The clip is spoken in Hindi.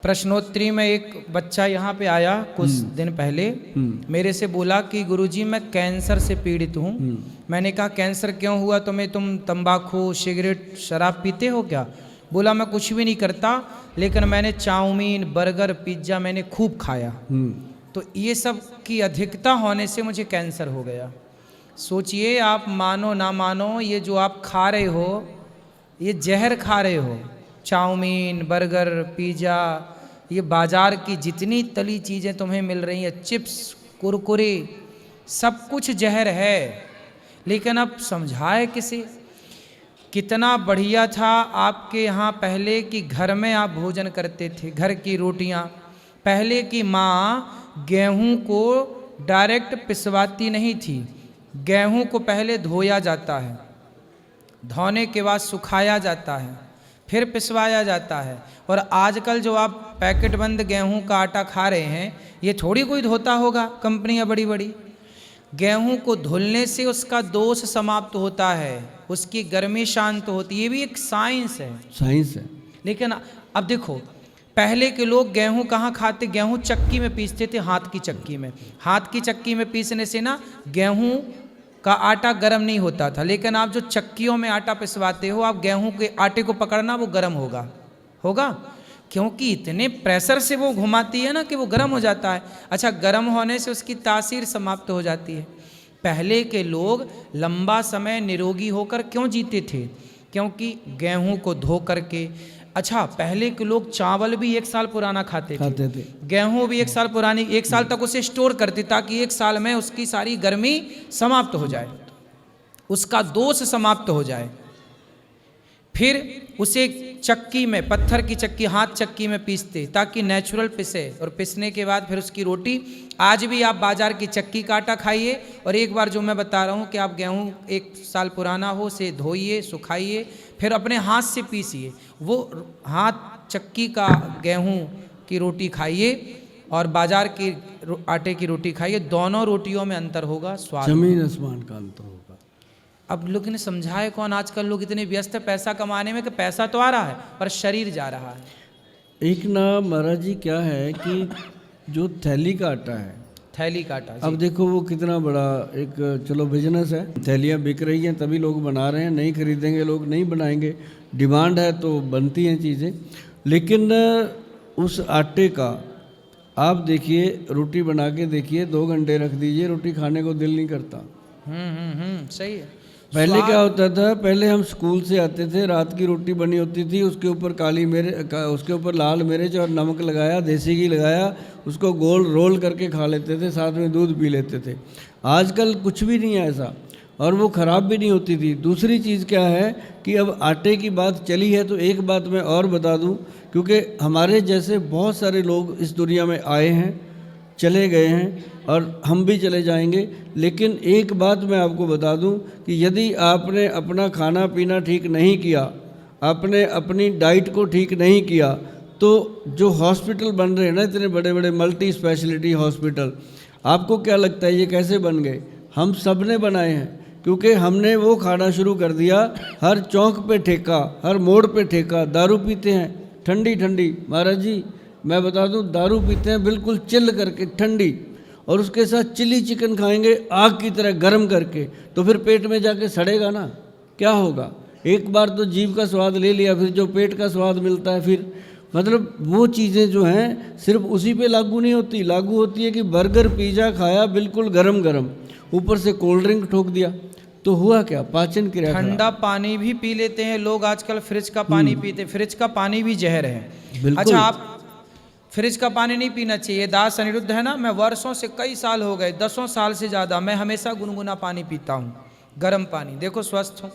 प्रश्नोत्तरी में एक बच्चा यहाँ पे आया कुछ दिन पहले, मेरे से बोला कि गुरुजी मैं कैंसर से पीड़ित हूँ। मैंने कहा कैंसर क्यों हुआ तुम्हें, तुम तंबाकू सिगरेट शराब पीते हो क्या? बोला मैं कुछ भी नहीं करता, लेकिन मैंने चाउमीन बर्गर पिज्ज़ा मैंने खूब खाया, तो ये सब की अधिकता होने से मुझे कैंसर हो गया। सोचिए, आप मानो ना मानो, ये जो आप खा रहे हो ये जहर खा रहे हो। चाउमीन बर्गर पिज़्ज़ा, ये बाज़ार की जितनी तली चीज़ें तुम्हें मिल रही हैं, चिप्स कुरकुरे, सब कुछ जहर है। लेकिन अब समझाए किसे? कितना बढ़िया था आपके यहाँ पहले कि घर में आप भोजन करते थे, घर की रोटियाँ। पहले की माँ गेहूँ को डायरेक्ट पिसवाती नहीं थी, गेहूँ को पहले धोया जाता है, धोने के बाद सुखाया जाता है, फिर पिसवाया जाता है। और आजकल जो आप पैकेट बंद गेहूं का आटा खा रहे हैं, ये थोड़ी कोई धोता होगा, कंपनियां बड़ी बड़ी। गेहूं को धुलने से उसका दोष समाप्त होता है, उसकी गर्मी शांत होती है। ये भी एक साइंस है, साइंस है। लेकिन अब देखो, पहले के लोग गेहूं कहाँ खाते, गेहूं चक्की में पीसते थे, हाथ की चक्की में। हाथ की चक्की में पीसने से ना गेहूं का आटा गर्म नहीं होता था। लेकिन आप जो चक्कियों में आटा पिसवाते हो, आप गेहूं के आटे को पकड़ना, वो गर्म होगा क्योंकि इतने प्रेशर से वो घुमाती है ना कि वो गर्म हो जाता है। अच्छा, गर्म होने से उसकी तासीर समाप्त हो जाती है। पहले के लोग लंबा समय निरोगी होकर क्यों जीते थे? क्योंकि गेहूं को धो करके। अच्छा, पहले के लोग चावल भी 1 साल पुराना खाते थे। गेहूं भी 1 साल पुरानी, 1 साल तक उसे स्टोर करते ताकि 1 साल में उसकी सारी गर्मी समाप्त हो जाए, उसका दोष समाप्त हो जाए। फिर उसे चक्की में, पत्थर की चक्की, हाथ चक्की में पीसते ताकि नेचुरल पिसे, और पिसने के बाद फिर उसकी रोटी। आज भी आप बाजार की चक्की का आटा खाइए, और एक बार जो मैं बता रहा हूँ कि आप गेहूँ 1 साल पुराना हो उसे धोइए, सुखाइए, फिर अपने हाथ से पीसिए, वो हाथ चक्की का गेहूँ की रोटी खाइए और बाजार की आटे की रोटी खाइए, दोनों रोटियों में अंतर होगा, स्वाद जमीन आसमान का अंतर होगा। अब लोग ने समझाए कौन? आजकल लोग इतने व्यस्त है पैसा कमाने में कि पैसा तो आ रहा है पर शरीर जा रहा है। एक ना महाराज जी क्या है कि जो थैली का आटा है, थैली का आटा, अब देखो वो कितना बड़ा एक चलो बिजनेस है, थैलियाँ बिक रही हैं तभी लोग बना रहे हैं, नहीं खरीदेंगे लोग नहीं बनाएंगे, डिमांड है तो बनती हैं चीज़ें। लेकिन उस आटे का आप देखिए, रोटी बना के देखिए, 2 घंटे रख दीजिए, रोटी खाने को दिल नहीं करता। सही है। पहले क्या होता था, पहले हम स्कूल से आते थे, रात की रोटी बनी होती थी, उसके ऊपर काली मिर्च, उसके ऊपर लाल मिर्च और नमक लगाया, देसी घी लगाया, उसको गोल रोल करके खा लेते थे, साथ में दूध पी लेते थे। आजकल कुछ भी नहीं है ऐसा, और वो ख़राब भी नहीं होती थी। दूसरी चीज़ क्या है कि अब आटे की बात चली है तो एक बात मैं और बता दूं, क्योंकि हमारे जैसे बहुत सारे लोग इस दुनिया में आए हैं, चले गए हैं, और हम भी चले जाएंगे। लेकिन एक बात मैं आपको बता दूं कि यदि आपने अपना खाना पीना ठीक नहीं किया, आपने अपनी डाइट को ठीक नहीं किया, तो जो हॉस्पिटल बन रहे हैं ना, इतने बड़े बड़े मल्टी स्पेशलिटी हॉस्पिटल, आपको क्या लगता है ये कैसे बन गए? हम सब ने बनाए हैं, क्योंकि हमने वो खाना शुरू कर दिया, हर चौक पे ठेका, हर मोड़ पे ठेका। दारू पीते हैं ठंडी ठंडी, महाराज जी मैं बता दूं, दारू पीते हैं बिल्कुल चिल करके ठंडी, और उसके साथ चिली चिकन खाएंगे आग की तरह गर्म करके, तो फिर पेट में जाके सड़ेगा ना, क्या होगा? एक बार तो जीभ का स्वाद ले लिया, फिर जो पेट का स्वाद मिलता है, फिर मतलब वो चीज़ें जो हैं सिर्फ उसी पे लागू नहीं होती, लागू होती है कि बर्गर पिज़्ज़ा खाया बिल्कुल गरम गरम, ऊपर से कोल्ड ड्रिंक ठोक दिया, तो हुआ क्या? पाचन क्रिया। ठंडा पानी भी पी लेते हैं लोग आजकल, फ्रिज का पानी पीते, फ्रिज का पानी भी जहर है। अच्छा, आप फ्रिज का पानी नहीं पीना चाहिए, दास अनिरुद्ध है ना, मैं वर्षों से, कई साल हो गए, 10 साल से ज़्यादा, मैं हमेशा गुनगुना पानी पीता हूँ, गर्म पानी। देखो स्वस्थ हूँ।